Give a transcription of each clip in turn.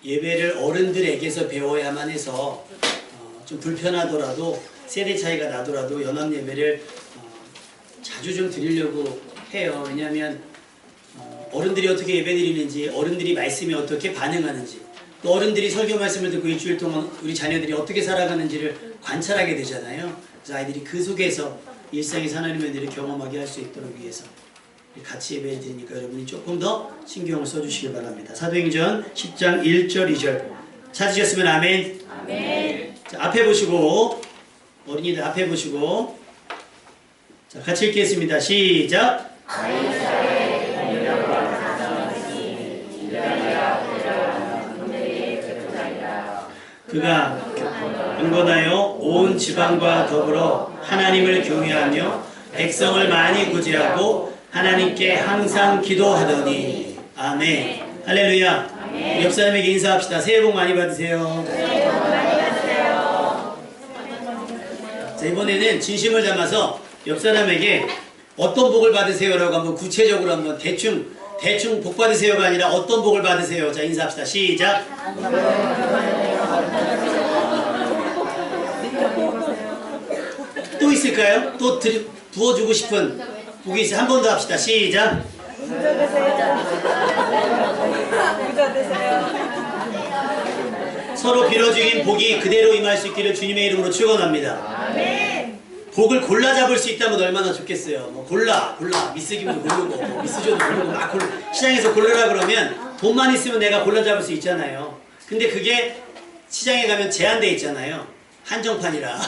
예배를 어른들에게서 배워야만 해서 좀 불편하더라도 세대 차이가 나더라도 연합 예배를 자주 좀 드리려고 해요. 왜냐하면 어른들이 어떻게 예배 드리는지, 어른들이 말씀에 어떻게 반응하는지, 또 어른들이 설교 말씀을 듣고 일주일 동안 우리 자녀들이 어떻게 살아가는지를 관찰하게 되잖아요. 그래서 아이들이 그 속에서 일상에서 하나님의 은혜를 경험하게 할 수 있도록 위해서 같이 예배를 드리니까 여러분이 조금 더 신경을 써주시기 바랍니다. 사도행전 10장 1절 2절 찾으셨으면 아멘. 아멘. 자, 앞에 보시고, 어린이들 앞에 보시고, 자, 같이 읽겠습니다. 시작. 그가 경건하여 온 지방과 더불어 하나님을 경외하며 백성을 많이 구제하고 하나님께 항상 기도하더니. 아멘. 할렐루야. 아멘. 옆 사람에게 인사합시다. 새해 복 많이 받으세요. 새해 복 많이 받으세요. 자, 이번에는 진심을 담아서 옆 사람에게 어떤 복을 받으세요라고 한번 구체적으로 한번 대충 복 받으세요가 아니라 어떤 복을 받으세요. 자, 인사합시다. 시작. 또 있을까요? 또 부어주고 싶은 복이 있어요. 한 번 더 합시다. 시작. 서로 빌어주인 복이 그대로 임할 수 있기를 주님의 이름으로 축원합니다. 복을 골라 잡을 수 있다면 얼마나 좋겠어요. 뭐 골라 미스김도 고르고 뭐 미스조도 고르고 막 시장에서 고르라 그러면 돈만 있으면 내가 골라 잡을 수 있잖아요. 근데 그게 시장에 가면 제한돼 있잖아요. 한정판이라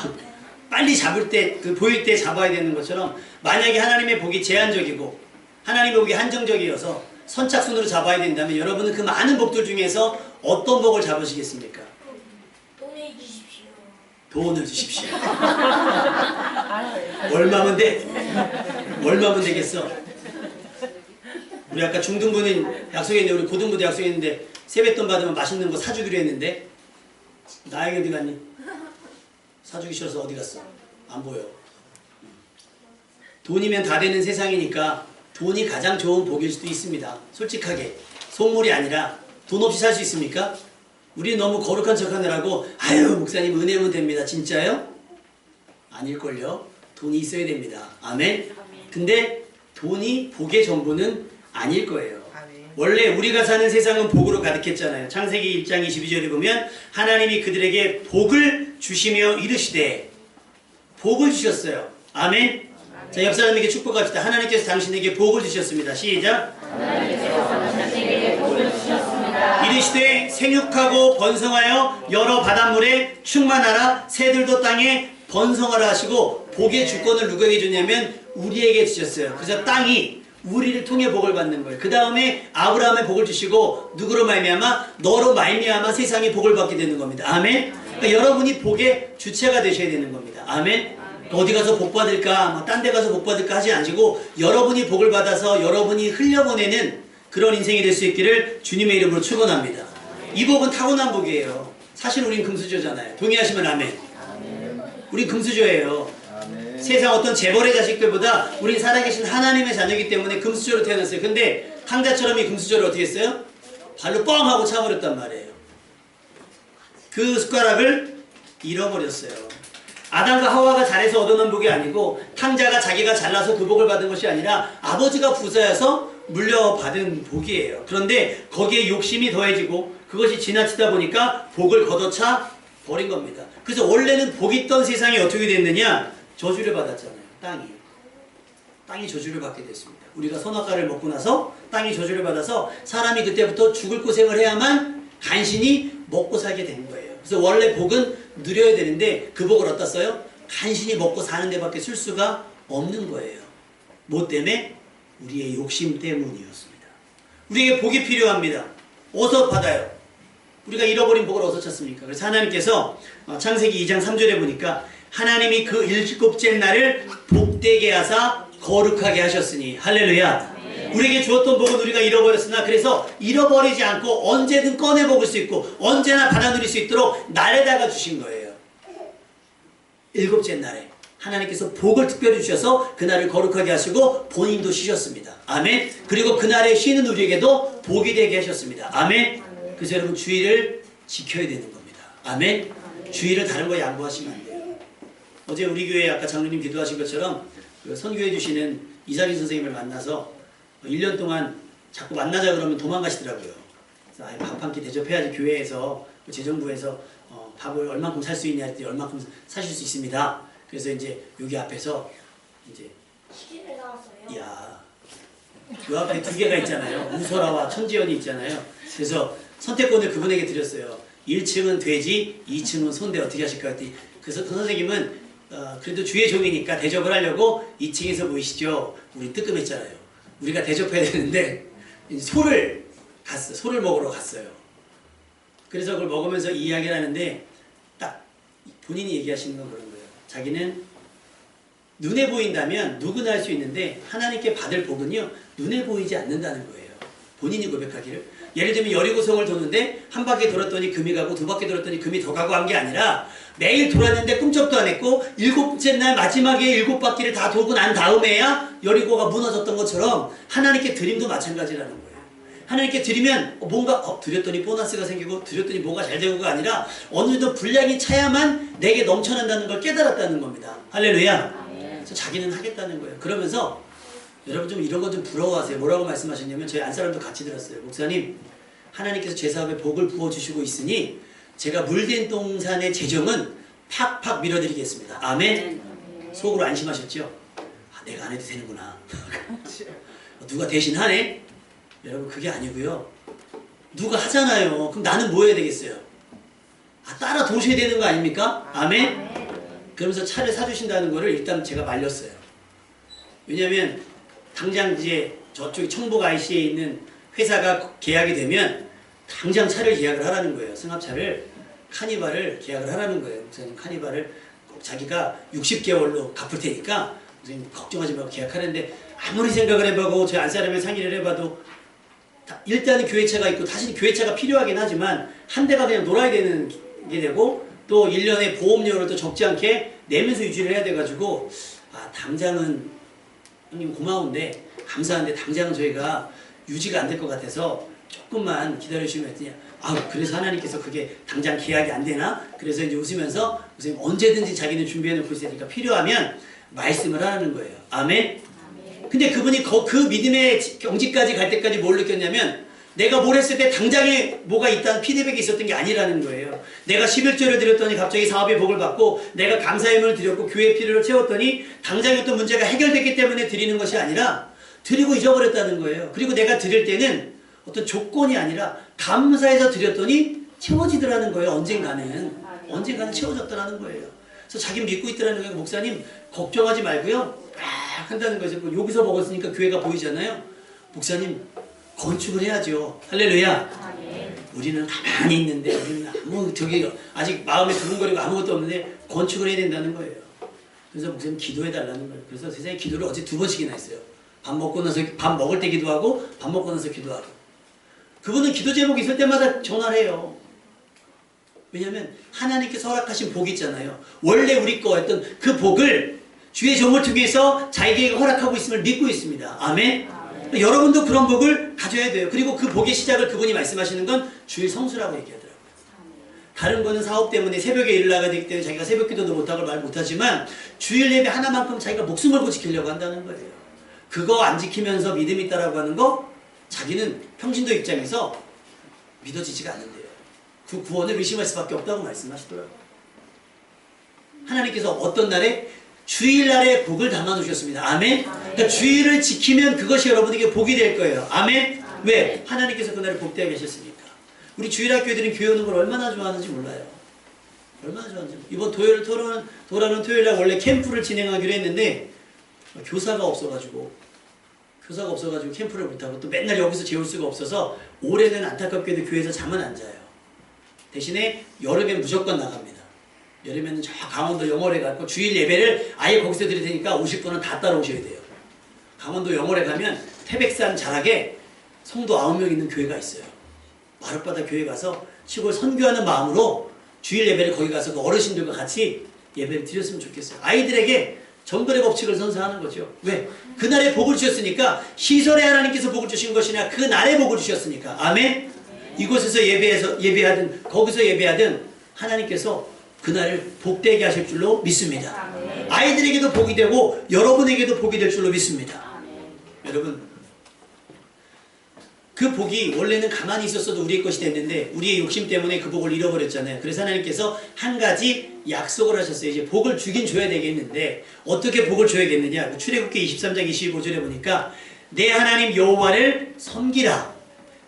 빨리 잡을 때 보일 때 잡아야 되는 것처럼 만약에 하나님의 복이 제한적이고 하나님의 복이 한정적이어서 선착순으로 잡아야 된다면 여러분은 그 많은 복들 중에서 어떤 복을 잡으시겠습니까? 돈을 주십시오. 돈을 주십시오. 얼마면 돼? 얼마면 되겠어? 우리 아까 중등부는 약속했는데 우리 고등부도 약속했는데 세뱃돈 받으면 맛있는 거 사주기로 했는데 나에게 어디 갔니? 사주기 싫어서 어디 갔어? 안 보여. 돈이면 다 되는 세상이니까 돈이 가장 좋은 복일 수도 있습니다. 솔직하게 속물이 아니라 돈 없이 살 수 있습니까? 우리 너무 거룩한 척하느라고 아유 목사님 은혜면 됩니다. 진짜요? 아닐걸요? 돈이 있어야 됩니다. 아멘? 근데 돈이 복의 전부는 아닐 거예요. 원래 우리가 사는 세상은 복으로 가득했잖아요. 창세기 1장 22절에 보면 하나님이 그들에게 복을 주시며 이르시되 복을 주셨어요. 아멘? 자, 옆 사람에게 축복합시다. 하나님께서 당신에게 복을 주셨습니다. 시작. 하나님께서 당신에게 복을 주셨습니다. 이르시되 생육하고 번성하여 여러 바닷물에 충만하라. 새들도 땅에 번성하라 하시고 복의 주권을 누구에게 줬냐면 우리에게 주셨어요. 그래서 땅이 우리를 통해 복을 받는 거예요. 그 다음에 아브라함의 복을 주시고 누구로 말미암아? 너로 말미암아 세상이 복을 받게 되는 겁니다. 아멘? 그러니까 여러분이 복의 주체가 되셔야 되는 겁니다. 아멘? 어디 가서 복 받을까? 딴 데 가서 복 받을까 하지 않으시고 여러분이 복을 받아서 여러분이 흘려보내는 그런 인생이 될 수 있기를 주님의 이름으로 축원합니다. 이 복은 타고난 복이에요. 사실 우린 금수저잖아요. 동의하시면 아멘. 우린 금수저예요. 세상 어떤 재벌의 자식들보다 우린 살아계신 하나님의 자녀이기 때문에 금수저로 태어났어요. 근데 탕자처럼 이 금수저를 어떻게 했어요? 발로 뻥 하고 차버렸단 말이에요. 그 숟가락을 잃어버렸어요. 아담과 하와가 잘해서 얻어놓은 복이 아니고 탕자가 자기가 잘나서 그 복을 받은 것이 아니라 아버지가 부자여서 물려받은 복이에요. 그런데 거기에 욕심이 더해지고 그것이 지나치다 보니까 복을 걷어차 버린 겁니다. 그래서 원래는 복 있던 세상이 어떻게 됐느냐? 저주를 받았잖아요. 땅이 저주를 받게 됐습니다. 우리가 선악과를 먹고 나서 땅이 저주를 받아서 사람이 그때부터 죽을 고생을 해야만 간신히 먹고 살게 된 거예요. 그래서 원래 복은 누려야 되는데 그 복을 어디다 써요? 간신히 먹고 사는 데밖에 쓸 수가 없는 거예요. 뭐 때문에? 우리의 욕심 때문이었습니다. 우리에게 복이 필요합니다. 어디서 받아요? 우리가 잃어버린 복을 어디서 찾습니까? 그래서 하나님께서 창세기 2장 3절에 보니까 하나님이 그 일곱째 날을 복되게 하사 거룩하게 하셨으니 할렐루야. 우리에게 주었던 복은 우리가 잃어버렸으나 그래서 잃어버리지 않고 언제든 꺼내 먹을 수 있고 언제나 받아 누릴 수 있도록 날에다가 주신 거예요. 일곱째 날에 하나님께서 복을 특별히 주셔서 그날을 거룩하게 하시고 본인도 쉬셨습니다. 아멘. 그리고 그날에 쉬는 우리에게도 복이 되게 하셨습니다. 아멘. 그래서 여러분 주의를 지켜야 되는 겁니다. 아멘. 주의를 다른 거 양보하시면 안 돼요. 어제 우리 교회 아까 장로님 기도하신 것처럼 그 선교해 주시는 이사리 선생님을 만나서 1년 동안 자꾸 만나자 그러면 도망가시더라고요. 그래서 밥 한 끼 대접해야지 교회에서 재정부에서 밥을 얼만큼 살 수 있냐 했더니 얼만큼 사실 수 있습니다. 그래서 이제 여기 앞에서 이제 시계를 사왔어요. 야, 그 앞에 두 개가 있잖아요. 우설아와 천지연이 있잖아요. 그래서 선택권을 그분에게 드렸어요. 1층은 돼지, 2층은 손대 어떻게 하실까 했더니 그래서 그 선생님은 그래도 주의 종이니까 대접을 하려고 2층에서 모이시죠. 우리 뜨끔했잖아요. 우리가 대접해야 되는데 소를 먹으러 갔어요. 그래서 그걸 먹으면서 이야기를 하는데 딱 본인이 얘기하시는 건 그런 거예요. 자기는 눈에 보인다면 누구나 할 수 있는데 하나님께 받을 복은요 눈에 보이지 않는다는 거예요. 본인이 고백하기를. 예를 들면 여리고성을 도는데 한 바퀴 돌았더니 금이 가고 두 바퀴 돌았더니 금이 더 가고 한 게 아니라 매일 돌았는데 꿈쩍도 안 했고 7째 날 마지막에 7바퀴를 다 돌고 난 다음에야 여리고가 무너졌던 것처럼 하나님께 드림도 마찬가지라는 거예요. 하나님께 드리면 뭔가 드렸더니 보너스가 생기고 드렸더니 뭐가 잘 되고가 아니라 어느 정도 분량이 차야만 내게 넘쳐난다는 걸 깨달았다는 겁니다. 할렐루야. 그래서 자기는 하겠다는 거예요. 그러면서 여러분 좀 이런 거 좀 부러워하세요. 뭐라고 말씀하셨냐면 저희 안사람도 같이 들었어요. 목사님, 하나님께서 제 사업에 복을 부어주시고 있으니 제가 물된 동산의 재정은 팍팍 밀어드리겠습니다. 아멘. 속으로 안심하셨죠? 내가 안 해도 되는구나. 누가 대신 하네? 여러분 그게 아니고요. 누가 하잖아요. 그럼 나는 뭐 해야 되겠어요? 따라 도셔야 되는 거 아닙니까? 아멘? 그러면서 차를 사주신다는 거를 일단 제가 말렸어요. 왜냐면 당장 이제 저쪽에 청복 IC에 있는 회사가 계약이 되면 당장 차를 계약을 하라는 거예요. 승합차를 카니발을 계약을 하라는 거예요. 목사님 카니발을 꼭 자기가 60개월로 갚을 테니까 목사님 걱정하지 말고 계약하는데 아무리 생각을 해보고 저희 안사람의 상의를 해봐도 일단은 교회차가 있고 다시 교회차가 필요하긴 하지만 한 대가 그냥 놀아야 되는 게 되고 또 1년에 보험료를 또 적지 않게 내면서 유지를 해야 돼가지고 당장은 형님 고마운데 감사한데 당장은 저희가 유지가 안 될 것 같아서 조금만 기다려주시면 했더니 그래서 하나님께서 그게 당장 계약이 안 되나? 그래서 이제 웃으면서 선생님 언제든지 자기는 준비해 놓고 있으니까 필요하면 말씀을 하라는 거예요. 아멘? 근데 그분이 그 믿음의 경지까지 갈 때까지 뭘 느꼈냐면 내가 뭘 했을 때 당장에 뭐가 있다는 피드백이 있었던 게 아니라는 거예요. 내가 11조를 드렸더니 갑자기 사업의 복을 받고 내가 감사의 문을 드렸고 교회의 필요를 채웠더니 당장에 어떤 문제가 해결됐기 때문에 드리는 것이 아니라 드리고 잊어버렸다는 거예요. 그리고 내가 드릴 때는 어떤 조건이 아니라 감사해서 드렸더니 채워지더라는 거예요. 언젠가는 채워졌더라는 거예요. 그래서 자기 믿고 있더라는 거예요. 목사님 걱정하지 말고요. 한다는 거죠. 여기서 먹었으니까 교회가 보이잖아요. 목사님 건축을 해야죠. 할렐루야. 우리는 가만히 있는데 우리는 아직 마음에 두근거리고 아무것도 없는데 건축을 해야 된다는 거예요. 그래서 목사님 기도해 달라는 거예요. 그래서 세상에 기도를 어제 2번씩이나 했어요. 밥 먹을 때 기도하고 밥 먹고 나서 기도하고. 그분은 기도 제목이 있을 때마다 전화를 해요. 왜냐하면 하나님께서 허락하신 복이 있잖아요. 원래 우리 거였던 그 복을 주의 종을 통해서 자기에게 허락하고 있음을 믿고 있습니다. 아멘? 여러분도 그런 복을 가져야 돼요. 그리고 그 복의 시작을 그분이 말씀하시는 건 주일 성수라고 얘기하더라고요. 다른 거는 사업 때문에 새벽에 일을 나가야 되기 때문에 자기가 새벽 기도도 못하고 말 못하지만 주일 예배 하나만큼 자기가 목숨 걸고 지키려고 한다는 거예요. 그거 안 지키면서 믿음이 있다라고 하는 거 자기는 평신도 입장에서 믿어지지가 않는데요. 그 구원을 의심할 수밖에 없다고 말씀하시더라고요. 하나님께서 어떤 날에 주일날에 복을 담아두셨습니다. 아멘? 그러니까 주일을 지키면 그것이 여러분에게 복이 될 거예요. 아멘? 왜? 하나님께서 그날을 복되게 하셨으니까. 우리 주일학교들은 교회 오는 걸 얼마나 좋아하는지 몰라요. 얼마나 좋아하는지. 이번 돌아오는 토요일날 원래 캠프를 진행하기로 했는데 교사가 없어가지고 캠프를 못하고 또 맨날 여기서 재울 수가 없어서 올해는 안타깝게도 교회에서 잠은 안 자요. 대신에 여름엔 무조건 나갑니다. 여름에는 저 강원도 영월에 가고 주일 예배를 아예 거기서 드릴 테니까 오실 분은 다 따라오셔야 돼요. 강원도 영월에 가면 태백산 자락에 성도 9명 있는 교회가 있어요. 마룻바다 교회 가서 시골 선교하는 마음으로 주일 예배를 거기 가서 그 어르신들과 같이 예배를 드렸으면 좋겠어요. 아이들에게 정글의 법칙을 선사하는 거죠. 왜? 그날에 복을 주셨으니까 시설에 하나님께서 복을 주신 것이냐 그날에 복을 주셨으니까. 아멘? 이곳에서 예배하든 거기서 예배하든 하나님께서 그날을 복되게 하실 줄로 믿습니다. 아이들에게도 복이 되고 여러분에게도 복이 될 줄로 믿습니다. 여러분, 그 복이 원래는 가만히 있었어도 우리의 것이 됐는데 우리의 욕심 때문에 그 복을 잃어버렸잖아요. 그래서 하나님께서 한 가지 약속을 하셨어요. 이제 복을 주긴 줘야 되겠는데 어떻게 복을 줘야겠느냐. 출애굽기 23장 25절에 보니까 내 하나님 여호와를 섬기라.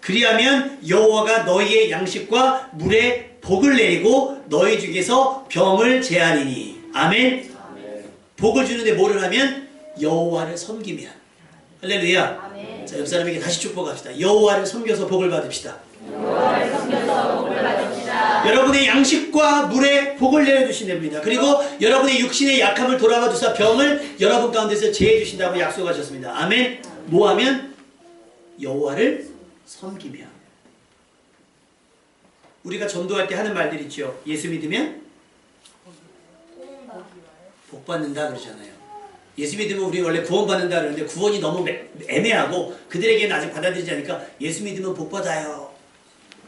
그리하면 여호와가 너희의 양식과 물에 복을 내리고 너희 중에서 병을 제하리니. 아멘. 복을 주는데 뭐를 하면? 여호와를 섬기면. 할렐루야. 아멘. 자, 옆 사람에게 다시 축복합시다. 여호와를 섬겨서 복을 받읍시다. 여호와를 섬겨서 복을 받읍시다. 여러분의 양식과 물에 복을 내려주신답니다. 그리고 여러분의 육신의 약함을 돌아봐 주사 병을 여러분 가운데서 제해 주신다고 약속하셨습니다. 아멘. 뭐하면? 여호와를 섬기며. 우리가 전도할 때 하는 말들 있죠. 예수 믿으면 복 받는다 그러잖아요. 예수 믿으면 우리 원래 구원받는다 그러는데 구원이 너무 애매하고 그들에게는 아직 받아들이지 않으니까 예수 믿으면 복 받아요.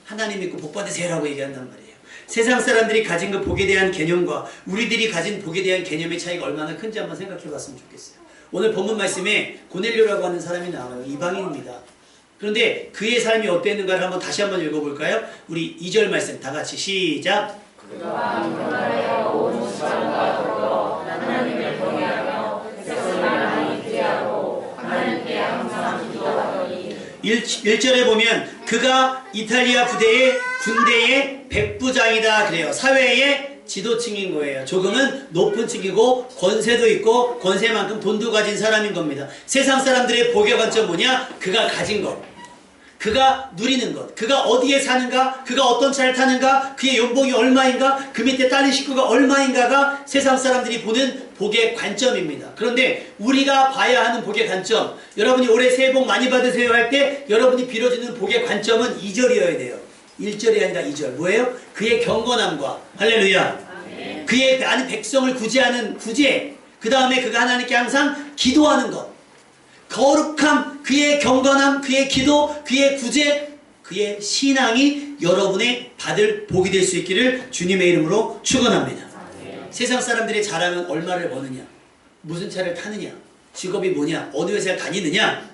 하나님 믿고 복 받으세요라고 얘기한단 말이에요. 세상 사람들이 가진 그 복에 대한 개념과 우리들이 가진 복에 대한 개념의 차이가 얼마나 큰지 한번 생각해 봤으면 좋겠어요. 오늘 본문 말씀에 고넬료라고 하는 사람이 나와요. 이방인입니다. 그런데 그의 삶이 어땠는가를 한번 다시 한번 읽어볼까요? 우리 2절 말씀 다 같이 시작. 그가 일어나여 온 시간과 더불어 하나님을 경외하며 백성을 많이 구제하고 하나님께 항상 기도하더니 1절에 보면 그가 이탈리아 군대의 백부장이다 그래요. 사회의 지도층인 거예요. 조금은 높은 층이고 권세도 있고 권세만큼 돈도 가진 사람인 겁니다. 세상 사람들의 복의 관점 뭐냐? 그가 가진 것, 그가 누리는 것, 그가 어디에 사는가, 그가 어떤 차를 타는가, 그의 연봉이 얼마인가, 그 밑에 딸린 식구가 얼마인가가 세상 사람들이 보는 복의 관점입니다. 그런데 우리가 봐야 하는 복의 관점, 여러분이 올해 새해 복 많이 받으세요 할 때 여러분이 빌어주는 복의 관점은 2절이어야 돼요. 1절이 아니라 2절. 뭐예요? 그의 경건함과 할렐루야. 아멘. 그의 많은 백성을 구제하는 구제, 그 다음에 그가 하나님께 항상 기도하는 것, 거룩함, 그의 경건함, 그의 기도, 그의 구제, 그의 신앙이 여러분의 받을 복이 될 수 있기를 주님의 이름으로 축원합니다. 세상 사람들의 자랑은 얼마를 버느냐, 무슨 차를 타느냐, 직업이 뭐냐, 어느 회사에 다니느냐,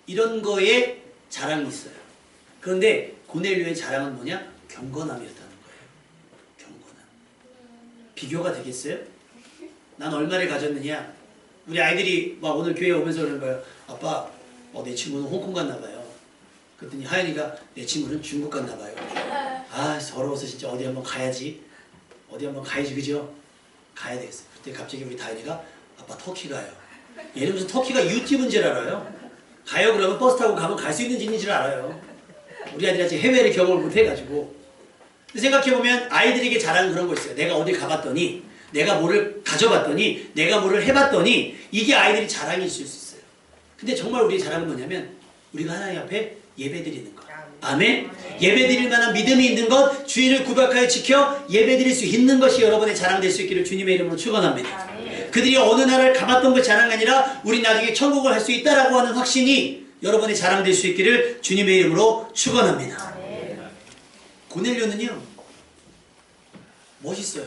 이런 거에 자랑이 있어요. 그런데 고넬료의 자랑은 뭐냐? 경건함이었다는 거예요. 경건함. 비교가 되겠어요? 난 얼마를 가졌느냐? 우리 아이들이 막 오늘 교회 오면서 그러는 거예요. 아빠, 내 친구는 홍콩 갔나 봐요. 그랬더니 하연이가 내 친구는 중국 갔나 봐요. 아, 서러워서 진짜 어디 한번 가야지. 어디 한번 가야지, 그죠? 가야 되겠어요. 그때 갑자기 우리 다현이가 아빠 터키 가요. 얘는 무슨 터키가 유튜브인 줄 알아요. 가요 그러면 버스 타고 가면 갈 수 있는 집인 줄 알아요. 우리 아들이 아직 해외를 경험을 못 해가지고. 생각해보면 아이들에게 자랑은 그런 거 있어요. 내가 어딜 가봤더니, 내가 뭐를 가져봤더니, 내가 뭐를 해봤더니, 이게 아이들이 자랑일 수 있어요. 근데 정말 우리의 자랑은 뭐냐면 우리가 하나님 앞에 예배드리는 것. 아멘. 예배드릴 만한 믿음이 있는 것, 주의를 구박하여 지켜 예배드릴 수 있는 것이 여러분의 자랑될 수 있기를 주님의 이름으로 축원합니다. 그들이 어느 나라를 가봤던 것 자랑이 아니라 우리 나중에 천국을 할 수 있다라고 하는 확신이 여러분의 자랑될 수 있기를 주님의 이름으로 축원합니다. 고넬료는요, 멋있어요.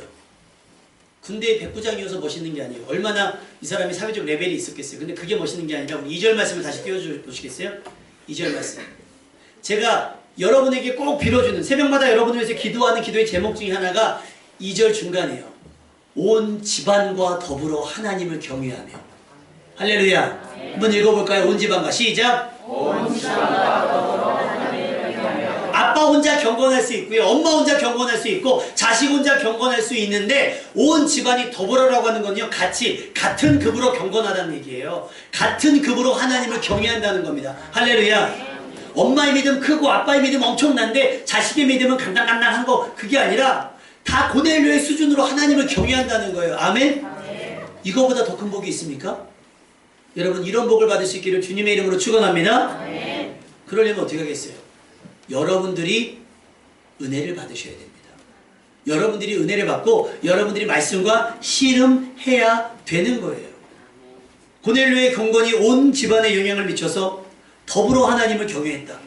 군대의 백부장이어서 멋있는 게 아니에요. 얼마나 이 사람이 사회적 레벨이 있었겠어요. 근데 그게 멋있는 게 아니라 우리 2절 말씀을 다시 띄워주시겠어요? 2절 말씀. 제가 여러분에게 꼭 빌어주는, 새벽마다 여러분을 위해서 기도하는 기도의 제목 중에 하나가 2절 중간이에요. 온 집안과 더불어 하나님을 경외하며. 할렐루야. 한번 읽어볼까요? 온 집안과 시작. 온 집안과 더불어 하나님을 경외하며. 아빠 혼자 경건할 수 있고요. 엄마 혼자 경건할 수 있고 자식 혼자 경건할 수 있는데 온 집안이 더불어라고 하는 건요, 같이 같은 급으로 경건하다는 얘기예요. 같은 급으로 하나님을 경외한다는 겁니다. 할렐루야. 엄마의 믿음 크고 아빠의 믿음 엄청난데 자식의 믿음은 간당간당한 거, 그게 아니라 다 고넬료의 수준으로 하나님을 경외한다는 거예요. 아멘? 이거보다 더 큰 복이 있습니까? 여러분, 이런 복을 받을 수 있기를 주님의 이름으로 축원합니다. 그러려면 어떻게 하겠어요? 여러분들이 은혜를 받으셔야 됩니다. 여러분들이 은혜를 받고 여러분들이 말씀과 씨름해야 되는 거예요. 고넬료의 경건이 온 집안에 영향을 미쳐서 더불어 하나님을 경외했다.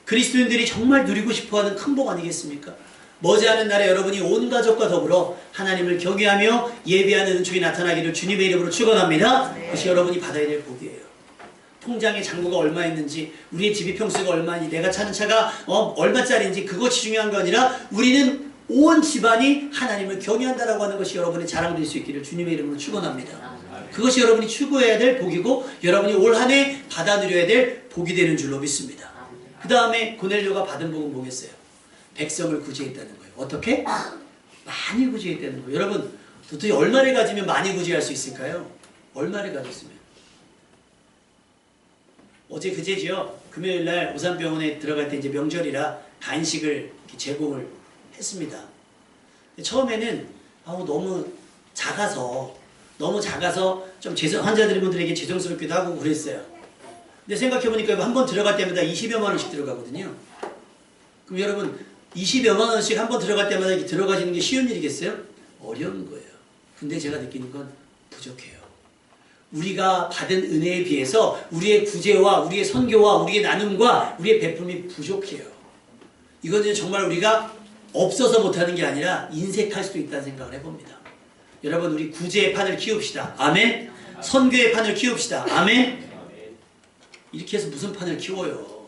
그리스도인들이 정말 누리고 싶어하는 큰 복 아니겠습니까? 머지않은 날에 여러분이 온 가족과 더불어 하나님을 경외하며 예배하는 은총이 나타나기를 주님의 이름으로 축원합니다. 그것이 여러분이 받아야 될 복이에요. 통장에 잔고가 얼마 있는지, 우리의 집이 평수가 얼마인지, 내가 차는 차가 얼마짜리인지 그것이 중요한 거 아니라 우리는 온 집안이 하나님을 경외한다라고 하는 것이 여러분의 자랑될 수 있기를 주님의 이름으로 축원합니다. 그것이 여러분이 추구해야 될 복이고 여러분이 올 한 해 받아 누려야 될 복이 되는 줄로 믿습니다. 그 다음에 고넬료가 받은 복은 뭐겠어요? 백성을 구제했다는 거예요. 어떻게? 많이 구제했다는 거예요. 여러분 도대체 얼마를 가지면 많이 구제할 수 있을까요? 얼마를 가졌으면? 어제 그제죠. 금요일날 오산병원에 들어갈 때 이제 명절이라 간식을 제공을 했습니다. 처음에는 너무 작아서 좀 환자들분들에게 죄송스럽기도 하고 그랬어요. 근데 생각해보니까 한 번 들어갈 때마다 20여만 원씩 들어가거든요. 그럼 여러분 20여만 원씩 한 번 들어갈 때마다 이렇게 들어가시는 게 쉬운 일이겠어요? 어려운 거예요. 근데 제가 느끼는 건 부족해요. 우리가 받은 은혜에 비해서 우리의 구제와 우리의 선교와 우리의 나눔과 우리의 베품이 부족해요. 이거는 정말 우리가 없어서 못하는 게 아니라 인색할 수도 있다는 생각을 해봅니다. 여러분 우리 구제의 판을 키웁시다. 아멘. 선교의 판을 키웁시다. 아멘. 이렇게 해서 무슨 판을 키워요?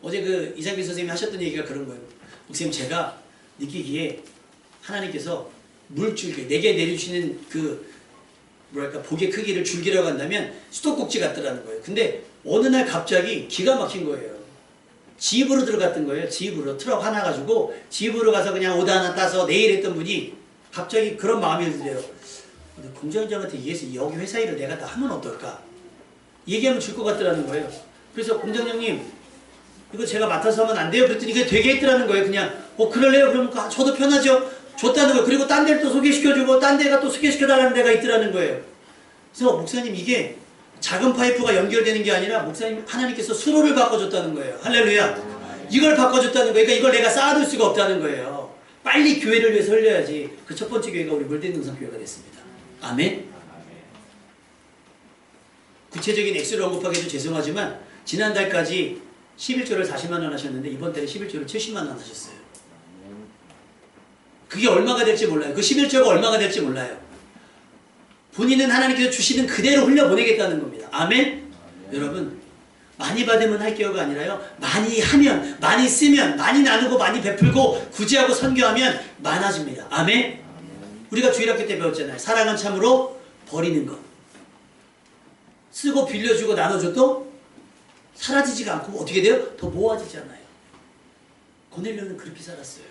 어제 그 이상길 선생님이 하셨던 얘기가 그런 거예요. 목사님 제가 느끼기에 하나님께서 물줄기 내게 내려주시는 그 복의 크기를 줄기라고 한다면 수도꼭지 같더라는 거예요. 근데 어느 날 갑자기 기가 막힌 거예요. 집으로 들어갔던 거예요. 집으로 트럭 하나 가지고 집으로 가서 그냥 오다 하나 따서 내일 했던 분이 갑자기 그런 마음이 들어요. 공장장한테 얘기해서 여기 회사 일을 내가 다 하면 어떨까? 얘기하면 줄 것 같더라는 거예요. 그래서 공장장님 이거 제가 맡아서 하면 안 돼요? 그랬더니 이게 되게 했더라는 거예요. 그냥 그럴래요? 그러면 저도 편하죠. 줬다는 거예요. 그리고 딴 데를 또 소개시켜주고 딴 데가 또 소개시켜달라는 데가 있더라는 거예요. 그래서 목사님 이게 작은 파이프가 연결되는 게 아니라 목사님 하나님께서 수로를 바꿔줬다는 거예요. 할렐루야. 이걸 바꿔줬다는 거예요. 그러니까 이걸 내가 쌓아둘 수가 없다는 거예요. 빨리 교회를 위해서 흘려야지. 그 첫 번째 교회가 우리 물대능선 교회가 됐습니다. 아멘. 구체적인 액수를 언급하기도 죄송하지만 지난달까지 11조를 40만 원 하셨는데 이번 달에 11조를 70만 원 하셨어요. 그게 얼마가 될지 몰라요. 그 11조가 얼마가 될지 몰라요. 본인은 하나님께서 주시는 그대로 흘려보내겠다는 겁니다. 아멘? 여러분 많이 받으면 할게요가 아니라요. 많이 하면, 많이 쓰면, 많이 나누고 많이 베풀고 구제하고 선교하면 많아집니다. 아멘? 우리가 주일학교 때 배웠잖아요. 사랑은 참으로 버리는 것. 쓰고 빌려주고 나눠줘도 사라지지가 않고 어떻게 돼요? 더 모아지잖아요. 고넬료는 그렇게 살았어요.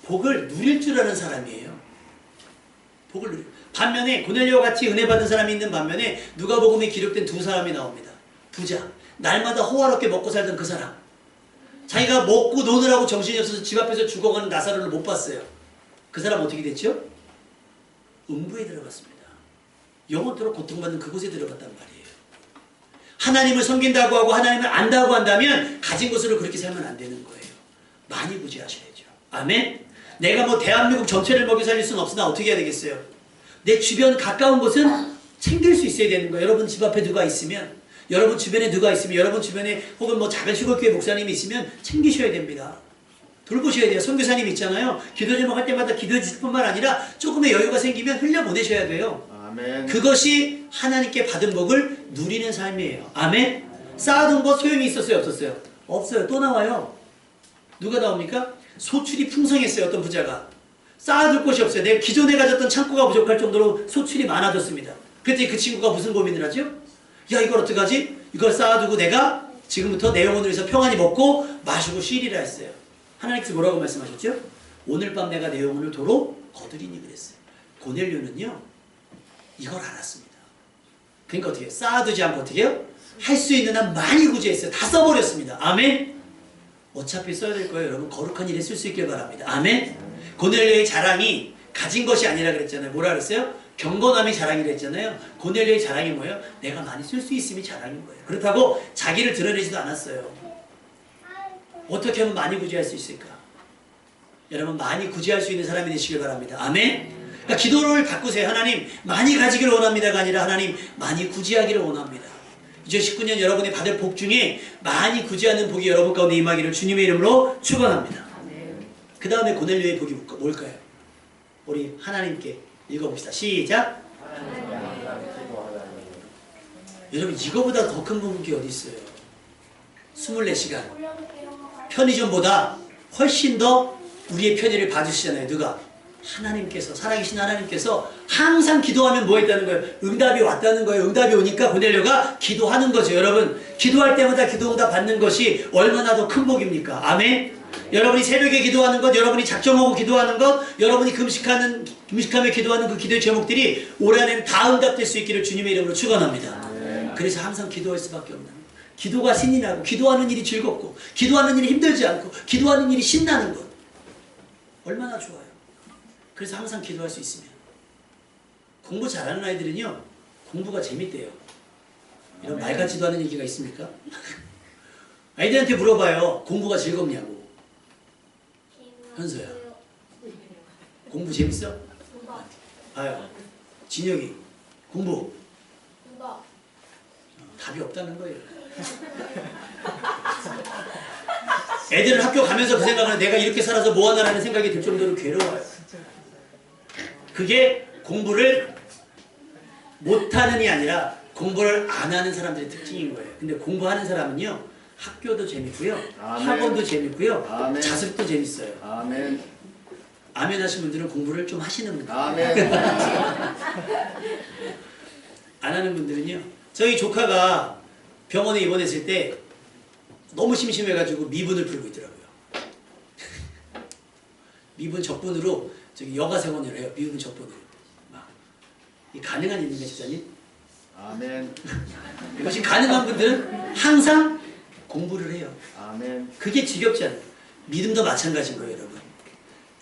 복을 누릴 줄 아는 사람이에요. 복을 누릴. 반면에 고넬료와 같이 은혜 받은 사람이 있는 반면에 누가복음에 기록된 두 사람이 나옵니다. 부자. 날마다 호화롭게 먹고 살던 그 사람. 자기가 먹고 노느라고 정신이 없어서 집 앞에서 죽어가는 나사로를 못 봤어요. 그 사람 어떻게 됐죠? 음부에 들어갔습니다. 영원토록 고통받는 그곳에 들어갔단 말이에요. 하나님을 섬긴다고 하고 하나님을 안다고 한다면 가진 것으로 그렇게 살면 안 되는 거예요. 많이 구제하셔야죠. 아멘? 내가 뭐 대한민국 전체를 먹여 살릴 수는 없으나 어떻게 해야 되겠어요? 내 주변 가까운 곳은 챙길 수 있어야 되는 거예요. 여러분 집 앞에 누가 있으면, 여러분 주변에 누가 있으면, 여러분 주변에 혹은 뭐 작은 시골교회 목사님이 있으면 챙기셔야 됩니다. 돌보셔야 돼요. 선교사님 있잖아요. 기도 제목할 때마다 기도해 주실 뿐만 아니라 조금의 여유가 생기면 흘려보내셔야 돼요. 아멘. 그것이 하나님께 받은 복을 누리는 삶이에요. 아멘. 쌓아둔 거 소용이 있었어요? 없었어요? 없어요. 또 나와요. 누가 나옵니까? 소출이 풍성했어요. 어떤 부자가. 쌓아둘 곳이 없어요. 내가 기존에 가졌던 창고가 부족할 정도로 소출이 많아졌습니다. 그랬더니 그 친구가 무슨 고민을 하죠? 야 이걸 어떡하지? 이걸 쌓아두고 내가 지금부터 내 영혼을 위해서 평안히 먹고 마시고 쉬리라 했어요. 하나님께서 뭐라고 말씀하셨죠? 오늘 밤 내가 내 영혼을 도로 거두리니 그랬어요. 고넬료는요 이걸 알았습니다. 그러니까 어떻게 해요? 쌓아두지 않고 어떻게 해요? 할 수 있는 한 많이 구제했어요. 다 써버렸습니다. 아멘. 어차피 써야 될 거예요. 여러분 거룩한 일에 쓸 수 있길 바랍니다. 아멘. 고넬료의 자랑이 가진 것이 아니라 그랬잖아요. 뭐라 그랬어요? 경건함이 자랑이라 했잖아요. 고넬료의 자랑이 뭐예요? 내가 많이 쓸 수 있음이 자랑인 거예요. 그렇다고 자기를 드러내지도 않았어요. 어떻게 하면 많이 구제할 수 있을까? 여러분 많이 구제할 수 있는 사람이 되시길 바랍니다. 아멘. 그러니까 기도를 바꾸세요. 하나님 많이 가지기를 원합니다가 아니라 하나님 많이 구제하기를 원합니다. 2019년 여러분이 받을 복 중에 많이 구제하는 복이 여러분 가운데 임하기를 주님의 이름으로 축원합니다. 그 다음에 고넬료의 복이 뭘까요? 우리 하나님께 읽어봅시다. 시작. 여러분 이거보다 더 큰 복이 어디 있어요? 24시간 편의점보다 훨씬 더 우리의 편의를 봐주시잖아요. 누가? 하나님께서, 살아계신 하나님께서 항상 기도하면 뭐 했다는 거예요? 응답이 왔다는 거예요. 응답이 오니까 고넬료가 기도하는 거죠. 여러분 기도할 때마다 기도응답 받는 것이 얼마나 더 큰 복입니까? 아멘. 여러분이 새벽에 기도하는 것, 여러분이 작정하고 기도하는 것, 여러분이 금식하며 기도하는 그 기도의 제목들이 올 한해는 다 응답될 수 있기를 주님의 이름으로 축원합니다. 그래서 항상 기도할 수밖에 없는, 기도가 신이 나고 기도하는 일이 즐겁고 기도하는 일이 힘들지 않고 기도하는 일이 신나는 것 얼마나 좋아요. 그래서 항상 기도할 수 있으면. 공부 잘하는 아이들은요 공부가 재밌대요. 이런 말 같지도 않은 얘기가 있습니까? 아이들한테 물어봐요. 공부가 즐겁냐고. 현서야 공부 재밌어? 아유 진혁이 공부 답이 없다는 거예요. 애들은 학교 가면서 그 생각을 내가 이렇게 살아서 뭐하나라는 생각이 들 정도로 괴로워요. 그게 공부를 못하는이 아니라 공부를 안 하는 사람들의 특징인 거예요. 근데 공부하는 사람은요 학교도 재밌고요 아멘. 학원도 재밌고요 아멘. 자습도 재밌어요. 아멘. 아멘 하신 분들은 공부를 좀 하시는 분들. 아멘. 안 하는 분들은요. 저희 조카가 병원에 입원했을 때 너무 심심해가지고 미분을 풀고 있더라고요. 미분 적분으로 저기 여가생원을 해요. 미분 적분으로. 막. 이 가능한 일인가 집사님? 아멘. 이것이 가능한 분들은 항상 공부를 해요. 아멘. 그게 지겹지 않아요. 믿음도 마찬가지인 거예요, 여러분.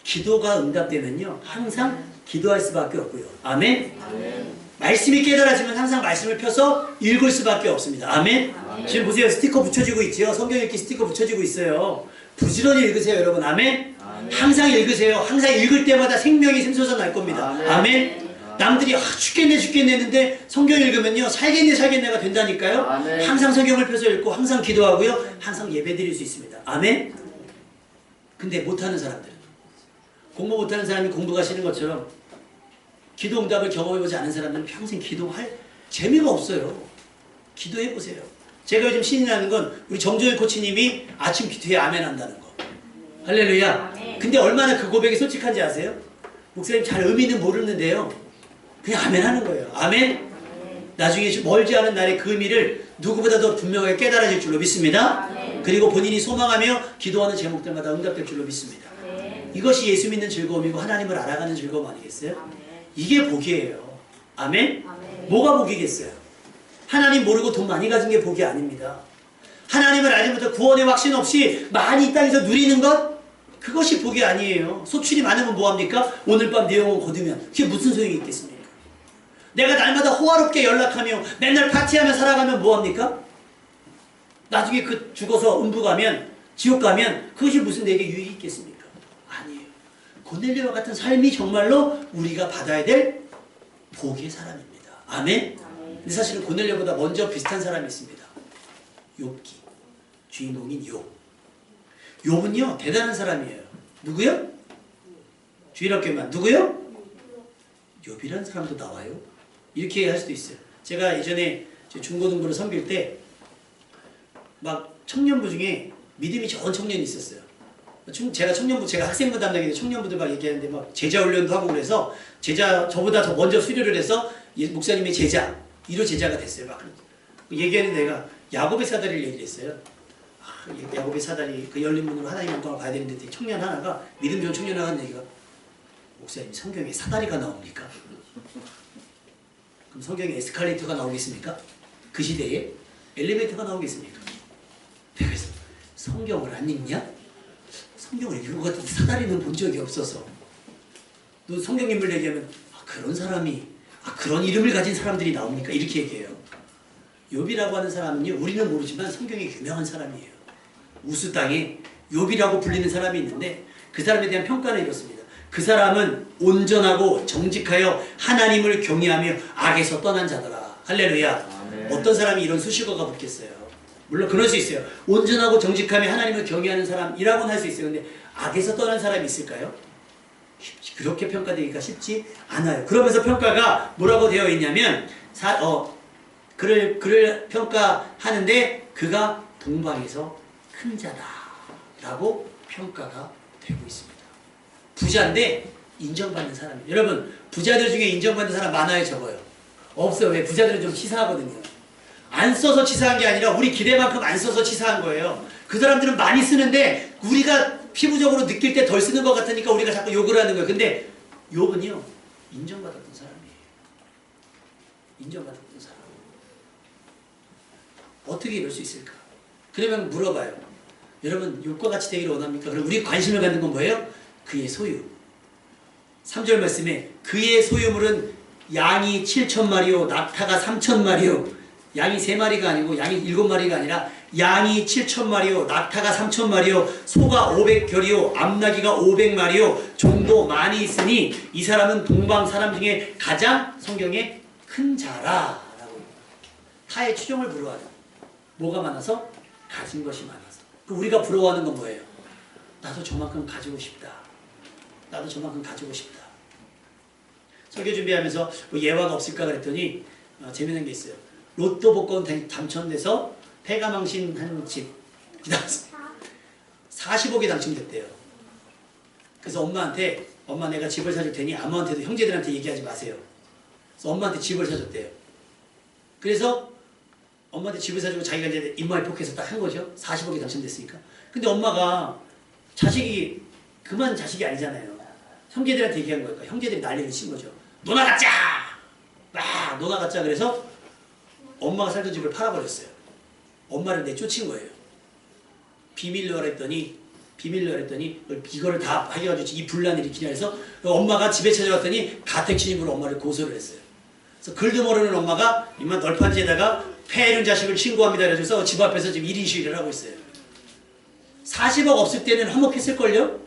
기도가 응답되면요, 항상 기도할 수밖에 없고요. 아멘. 아멘. 말씀이 깨달아지면 항상 말씀을 펴서 읽을 수밖에 없습니다. 아멘. 아멘. 지금 보세요, 스티커 붙여지고 있죠. 성경 읽기 스티커 붙여지고 있어요. 부지런히 읽으세요, 여러분. 아멘. 아멘. 항상 읽으세요. 항상 읽을 때마다 생명이 샘솟아 날 겁니다. 아멘. 아멘. 남들이 죽겠네 했는데 성경 읽으면요 살겠네가 된다니까요. 아멘. 항상 성경을 펴서 읽고 항상 기도하고요 항상 예배 드릴 수 있습니다. 아멘. 근데 못하는 사람들은, 공부 못하는 사람이 공부가 싫은 것처럼 기도 응답을 경험해보지 않은 사람들은 평생 기도할 재미가 없어요. 기도해보세요. 제가 요즘 신이 나는 건 우리 정조일 코치님이 아침 기도에 아멘 한다는 거. 할렐루야. 아멘. 근데 얼마나 그 고백이 솔직한지 아세요? 목사님 잘 의미는 모르는데요 그냥 아멘 하는 거예요. 아멘. 나중에 멀지 않은 날에 그 의미를 누구보다 더 분명하게 깨달아질 줄로 믿습니다. 그리고 본인이 소망하며 기도하는 제목들마다 응답될 줄로 믿습니다. 이것이 예수 믿는 즐거움이고 하나님을 알아가는 즐거움 아니겠어요? 이게 복이에요. 아멘? 뭐가 복이겠어요? 하나님 모르고 돈 많이 가진 게 복이 아닙니다. 하나님을 알지 못해 구원의 확신 없이 많이 이 땅에서 누리는 것, 그것이 복이 아니에요. 소출이 많으면 뭐합니까? 오늘 밤 내 영혼 거두면 그게 무슨 소용이 있겠습니까? 내가 날마다 호화롭게 연락하며 맨날 파티하며 살아가면 뭐합니까? 나중에 그 죽어서 음부 가면, 지옥 가면 그것이 무슨 내게 유익이 있겠습니까? 아니에요. 고넬료와 같은 삶이 정말로 우리가 받아야 될 복의 사람입니다. 아멘? 근데 사실은 고넬료보다 먼저 비슷한 사람이 있습니다. 욥기. 주인공인 욥. 욥은요 대단한 사람이에요. 누구요? 주일학교만. 누구요? 욥이라는 사람도 나와요. 이렇게 할 수도 있어요. 제가 예전에 중고등부를 섬길 때 막 청년부 중에 믿음이 좋은 청년이 있었어요. 제가 학생부 담당인데 청년부들 막 얘기하는데 막 제자 훈련도 하고 그래서 저보다 더 먼저 수료를 해서 목사님의 제자, 1호 제자가 됐어요. 막 얘기하는데 내가 야곱의 사다리를 얘기를 했어요. 야곱의 사다리, 그 열린 문으로 하나님 영광을 봐야 되는데 청년 하나가, 믿음 좋은 청년 하나가 얘기가, 목사님 성경에 사다리가 나옵니까? 그럼 성경에 에스컬레이터가 나오겠습니까? 그 시대에 엘리베이터가 나오겠습니까? 그래서 성경을 안 읽냐? 성경을 읽은 것 같은데 사다리는 본 적이 없어서. 또 성경 인물 얘기하면 그런 사람이, 그런 이름을 가진 사람들이 나옵니까? 이렇게 얘기해요. 욥이라고 하는 사람은요, 우리는 모르지만 성경에 유명한 사람이에요. 우스 땅에 욥이라고 불리는 사람이 있는데 그 사람에 대한 평가는 이렇습니다. 그 사람은 온전하고 정직하여 하나님을 경외하며 악에서 떠난 자더라. 할렐루야. 아멘. 어떤 사람이 이런 수식어가 붙겠어요? 물론 그럴 수 있어요. 온전하고 정직하며 하나님을 경외하는 사람이라고는 할 수 있어요. 근데 악에서 떠난 사람이 있을까요? 그렇게 평가되기가 쉽지 않아요. 그러면서 평가가 뭐라고 되어 있냐면 그를 평가하는데 그가 동방에서 큰 자다 라고 평가가 되고 있습니다. 부자인데 인정받는 사람이에요. 여러분 부자들 중에 인정받는 사람 많아요, 적어요? 없어요. 왜? 부자들은 좀 치사하거든요. 안 써서 치사한 게 아니라 우리 기대만큼 안 써서 치사한 거예요. 그 사람들은 많이 쓰는데 우리가 피부적으로 느낄 때 덜 쓰는 것 같으니까 우리가 자꾸 욕을 하는 거예요. 근데 욥은요 인정받았던 사람이에요. 인정받았던 사람. 어떻게 이럴 수 있을까? 그러면 물어봐요. 여러분 욥과 같이 되기를 원합니까? 그럼 우리 관심을 갖는 건 뭐예요? 그의 소유. 3절 말씀에 그의 소유물은 양이 7,000마리요 낙타가 3,000마리요. 양이 3마리가 아니고 양이 7마리가 아니라 양이 7,000마리요 낙타가 3,000마리요 소가 500결이요 암나귀가 500마리요 종도 많이 있으니 이 사람은 동방 사람 중에 가장 성경에 큰 자라 라고 타의 추종을 부러워하는 뭐가 많아서? 가진 것이 많아서. 우리가 부러워하는 건 뭐예요? 나도 저만큼 가지고 싶다. 나도 저만큼 가지고 싶다. 설교 준비하면서 뭐 예화가 없을까 그랬더니 재미있는 게 있어요. 로또 복권 당첨돼서 폐가망신 한 집 40억이 당첨됐대요. 그래서 엄마한테 엄마 내가 집을 사줄 테니 아무한테도 형제들한테 얘기하지 마세요. 그래서 엄마한테 집을 사줬대요. 그래서 엄마한테 집을 사주고 자기가 이제 입마을폭해서 딱 한 거죠. 40억이 당첨됐으니까. 근데 엄마가 자식이 그만 자식이 아니잖아요. 형제들한테 얘기한 거니까 형제들이 난리를 친 거죠. 노나 갖자! 막 노나 갖자 그래서 엄마가 살던 집을 팔아버렸어요. 엄마를 내쫓은 거예요. 비밀로 하랬더니 이거를 다 해가지고 이 분란을 일으키냐 해서 엄마가 집에 찾아왔더니 가택침입으로 엄마를 고소를 했어요. 그래서 글도 모르는 엄마가 이만 널판지에다가 폐 이른 자식을 신고합니다. 그래서 집 앞에서 지금 1인 시위를 하고 있어요. 40억 없을 때는 화목했을걸요?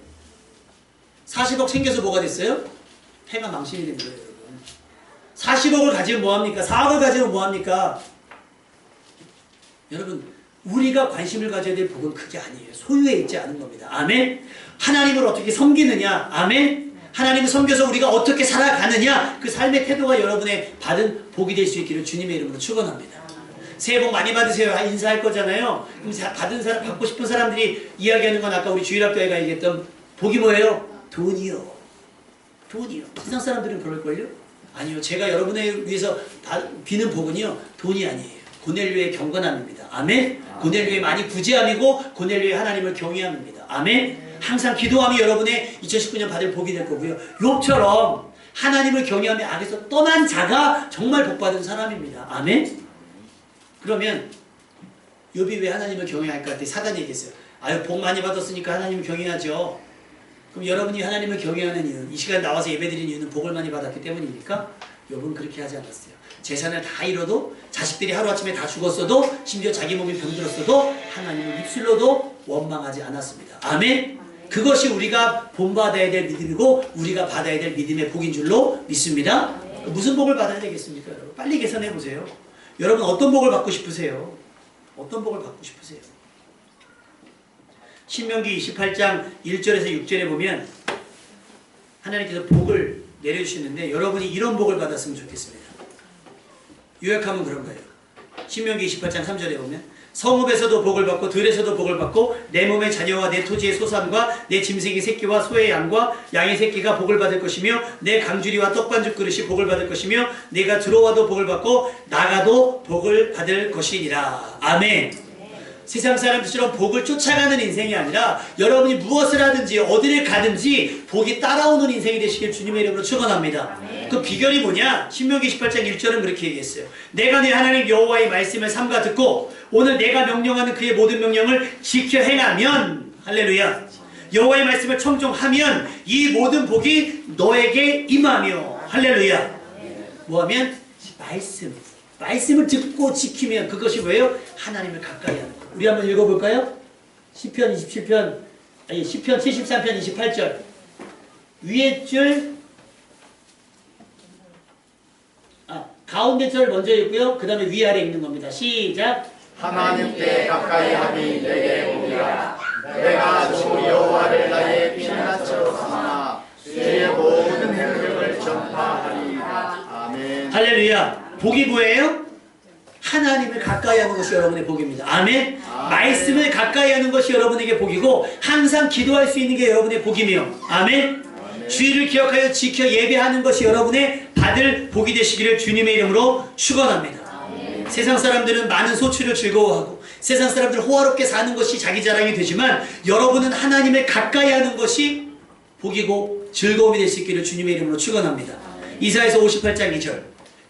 40억 생겨서 뭐가 됐어요? 폐가 망신이 된 거예요, 여러분. 40억을 가지면 뭐합니까? 4억을 가지면 뭐합니까? 여러분, 우리가 관심을 가져야 될 복은 그게 아니에요. 소유에 있지 않은 겁니다. 아멘? 하나님을 어떻게 섬기느냐? 아멘? 하나님을 섬겨서 우리가 어떻게 살아가느냐? 그 삶의 태도가 여러분의 받은 복이 될 수 있기를 주님의 이름으로 축원합니다. 새해 복 많이 받으세요. 인사할 거잖아요. 그럼 받고 싶은 사람들이 이야기하는 건 아까 우리 주일학교에가 얘기했던 복이 뭐예요? 돈이요. 돈이요. 세상 사람들은 그럴걸요? 아니요. 제가 여러분을 위해서 비는 복은요. 돈이 아니에요. 고넬료의 경건함입니다. 아멘? 고넬료의 많이 부지함이고 고넬료의 하나님을 경외함입니다. 아멘? 항상 기도함이 여러분의 2019년 받을 복이 될 거고요. 욥처럼 하나님을 경외하며 악에서 떠난 자가 정말 복받은 사람입니다. 아멘? 그러면 욥이 왜 하나님을 경외할까 했더니 사단이 얘기했어요. 아유 복 많이 받았으니까 하나님을 경외하죠. 그럼 여러분이 하나님을 경외하는 이유는 이 시간 나와서 예배드리는 이유는 복을 많이 받았기 때문입니까? 욥은 그렇게 하지 않았어요. 재산을 다 잃어도 자식들이 하루아침에 다 죽었어도 심지어 자기 몸이 병들었어도 하나님을 입술로도 원망하지 않았습니다. 아멘? 그것이 우리가 본받아야 될 믿음이고 우리가 받아야 될 믿음의 복인 줄로 믿습니다. 무슨 복을 받아야 되겠습니까? 여러분? 빨리 계산해 보세요. 여러분 어떤 복을 받고 싶으세요? 어떤 복을 받고 싶으세요? 신명기 28장 1절에서 6절에 보면 하나님께서 복을 내려주시는데 여러분이 이런 복을 받았으면 좋겠습니다. 요약하면 그런 거예요. 신명기 28장 3절에 보면 성읍에서도 복을 받고 들에서도 복을 받고 내 몸의 자녀와 내 토지의 소산과 내 짐승의 새끼와 소의 양과 양의 새끼가 복을 받을 것이며 내 강주리와 떡반죽 그릇이 복을 받을 것이며 내가 들어와도 복을 받고 나가도 복을 받을 것이니라. 아멘. 세상 사람들처럼 복을 쫓아가는 인생이 아니라 여러분이 무엇을 하든지 어디를 가든지 복이 따라오는 인생이 되시길 주님의 이름으로 축원합니다. 그 비결이 뭐냐? 신명기 18장 1절은 그렇게 얘기했어요. 내가 내 하나님 여호와의 말씀을 삼가 듣고 오늘 내가 명령하는 그의 모든 명령을 지켜 행하면 할렐루야 여호와의 말씀을 청종하면 이 모든 복이 너에게 임하며 할렐루야 뭐하면? 말씀을 듣고 지키면 그것이 뭐예요? 하나님을 가까이 하는 거예요. 우리 한번 읽어볼까요? 시편 73편 28절 위에 줄 가운데 절 먼저 읽고요. 그 다음에 위아래 읽는 겁니다. 시작. 하나님께 가까이 함이 내게 복이라. 내가 주 여호와를 나의 피난처로 삼아 주의 모든 행적을 전파하리이다. 아멘. 할렐루야. 복이 뭐예요? 하나님을 가까이 하는 것이 여러분의 복입니다. 아멘. 말씀을 가까이 하는 것이 여러분에게 복이고 항상 기도할 수 있는 게 여러분의 복이며 아멘. 주의를 기억하여 지켜 예배하는 것이 여러분의 받을 복이 되시기를 주님의 이름으로 축원합니다. 세상 사람들은 많은 소출을 즐거워하고 세상 사람들 호화롭게 사는 것이 자기 자랑이 되지만 여러분은 하나님을 가까이 하는 것이 복이고 즐거움이 될 수 있기를 주님의 이름으로 축원합니다. 이사야서 58장 2절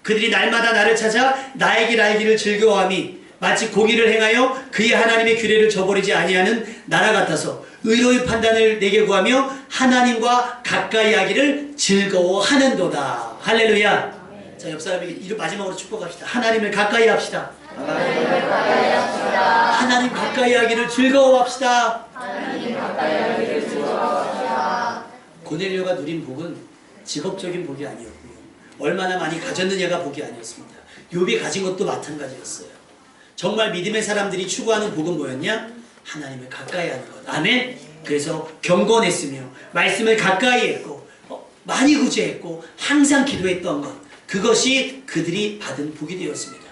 그들이 날마다 나를 찾아 나의 길 알기를 즐거워함이 마치 공의를 행하여 그의 하나님의 규례를 저버리지 아니하는 나라 같아서 의로운 판단을 내게 구하며 하나님과 가까이 하기를 즐거워하는도다. 할렐루야. 자, 옆 사람에게 이름 마지막으로 축복합시다. 하나님을 가까이 합시다. 하나님을 가까이 합시다. 하나님 가까이 하기를 즐거워합시다. 하나님 가까이 하기를 즐거워합시다. 고넬료가 누린 복은 직업적인 복이 아니었고요. 얼마나 많이 가졌느냐가 복이 아니었습니다. 욥이 가진 것도 마찬가지였어요. 정말 믿음의 사람들이 추구하는 복은 뭐였냐? 하나님을 가까이 하는 것. 아멘. 그래서 경건했으며 말씀을 가까이 했고 많이 구제했고 항상 기도했던 것. 그것이 그들이 받은 복이 되었습니다.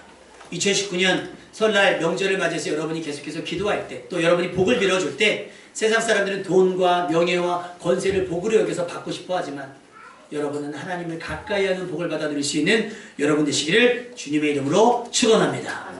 2019년 설날 명절을 맞이해서 여러분이 계속해서 기도할 때 또 여러분이 복을 빌어줄 때 세상 사람들은 돈과 명예와 권세를 복으로 여겨서 받고 싶어 하지만 여러분은 하나님을 가까이 하는 복을 받아 누릴 수 있는 여러분 되시기를 주님의 이름으로 축원합니다.